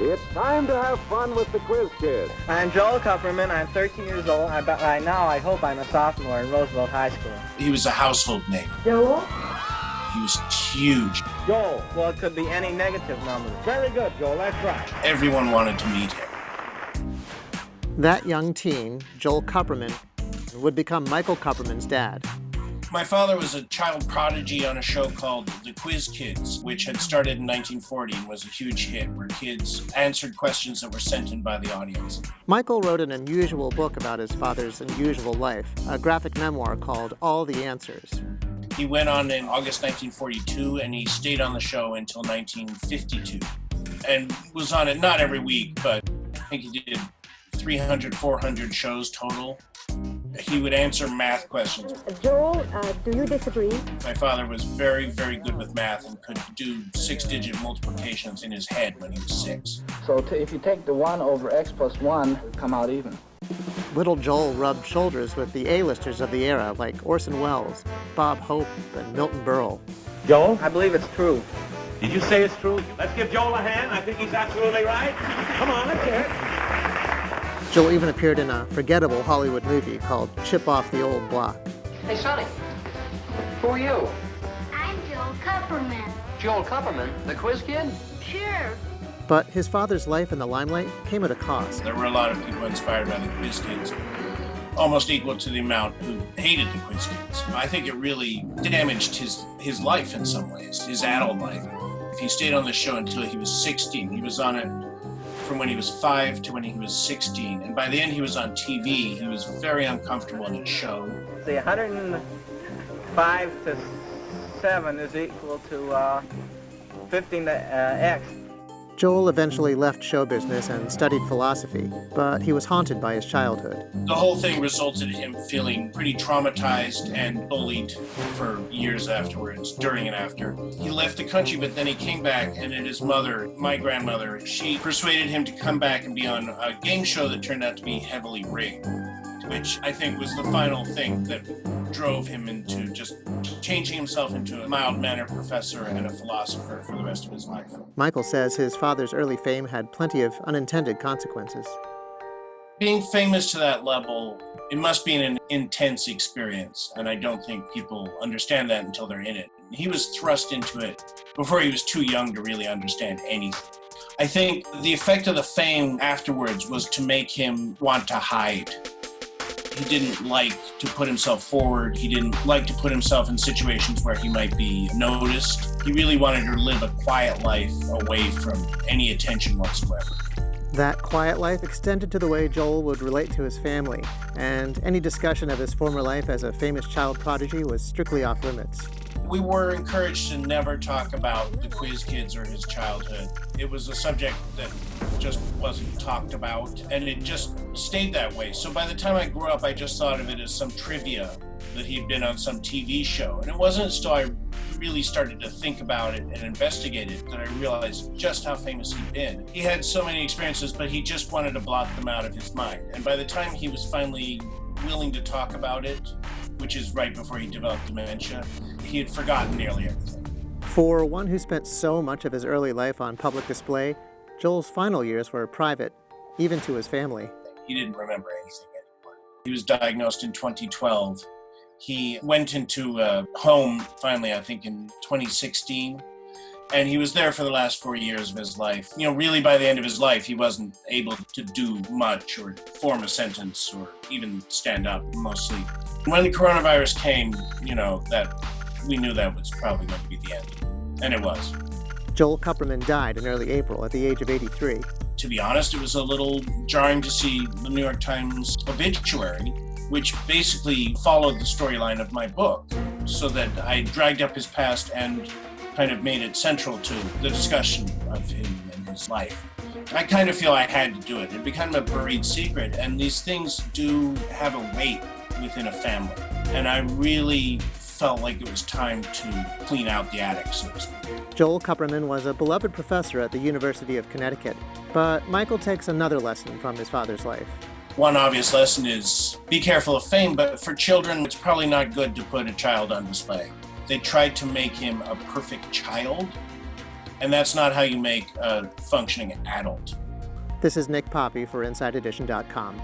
It's time to have fun with the Quiz Kids. I'm Joel Kupperman. I'm 13 years old. Right now, I hope I'm a sophomore in Roosevelt High School. He was a household name. Joel? He was huge. Joel. Well, it could be any negative number. Very good, Joel. That's right. Everyone wanted to meet him. That young teen, Joel Kupperman, would become Michael Kupperman's dad. My father was a child prodigy on a show called The Quiz Kids, which had started in 1940 and was a huge hit, where kids answered questions that were sent in by the audience. Michael wrote an unusual book about his father's unusual life, a graphic memoir called All the Answers. He went on in August 1942, and he stayed on the show until 1952, and was on it not every week, but I think he did 300, 400 shows total. He would answer math questions. Joel, do you disagree? My father was very, very good with math and could do 6-digit multiplications in his head when he was 6. So if you take the 1 over x plus 1, it'll come out even. Little Joel rubbed shoulders with the A-listers of the era like Orson Welles, Bob Hope, and Milton Berle. Joel? I believe it's true. Did you say it's true? Let's give Joel a hand. I think he's absolutely right. Come on, let's hear it. Joel even appeared in a forgettable Hollywood movie called Chip Off the Old Block. Hey, Sonny, who are you? I'm Joel Kupperman. Joel Kupperman, the quiz kid? Sure. But his father's life in the limelight came at a cost. There were a lot of people inspired by the Quiz Kids, almost equal to the amount who hated the Quiz Kids. I think it really damaged his life in some ways, his adult life. If he stayed on the show until he was 16, he was on it from when he was 5 to when he was 16. And by the end he was on TV, he was very uncomfortable in his show. See, 105 to 7 is equal to 15 to x. Joel eventually left show business and studied philosophy, but he was haunted by his childhood. The whole thing resulted in him feeling pretty traumatized and bullied for years afterwards, during and after. He left the country, but then he came back, and his mother, my grandmother, she persuaded him to come back and be on a game show that turned out to be heavily rigged, which I think was the final thing that drove him into just changing himself into a mild-mannered professor and a philosopher for the rest of his life. Michael says his father's early fame had plenty of unintended consequences. Being famous to that level, it must be an intense experience, and I don't think people understand that until they're in it. He was thrust into it before he was too young to really understand anything. I think the effect of the fame afterwards was to make him want to hide. He didn't like to put himself forward. He didn't like to put himself in situations where he might be noticed. He really wanted to live a quiet life away from any attention whatsoever. That quiet life extended to the way Joel would relate to his family, and any discussion of his former life as a famous child prodigy was strictly off limits. We were encouraged to never talk about the Quiz Kids or his childhood. It was a subject that just wasn't talked about, and it just stayed that way. So by the time I grew up, I just thought of it as some trivia that he'd been on some TV show. And it wasn't until I really started to think about it and investigate it that I realized just how famous he'd been. He had so many experiences, but he just wanted to blot them out of his mind. And by the time he was finally willing to talk about it, which is right before he developed dementia, he had forgotten nearly everything. For one who spent so much of his early life on public display, Joel's final years were private, even to his family. He didn't remember anything anymore. He was diagnosed in 2012. He went into a home finally, I think, in 2016. And he was there for the last 4 years of his life. You know, really by the end of his life, he wasn't able to do much or form a sentence or even stand up, mostly. When the coronavirus came, you know, that we knew that was probably going to be the end. And it was. Joel Kupperman died in early April at the age of 83. To be honest, it was a little jarring to see the New York Times obituary, which basically followed the storyline of my book, so that I dragged up his past and kind of made it central to the discussion of him and his life. I kind of feel I had to do it. It became a buried secret, and these things do have a weight within a family. And I really felt like it was time to clean out the attic, so to speak. Joel Kupperman was a beloved professor at the University of Connecticut, but Michael takes another lesson from his father's life. One obvious lesson is be careful of fame, but for children, it's probably not good to put a child on display. They tried to make him a perfect child, And that's not how you make a functioning adult. This is Nick Poppy for InsideEdition.com.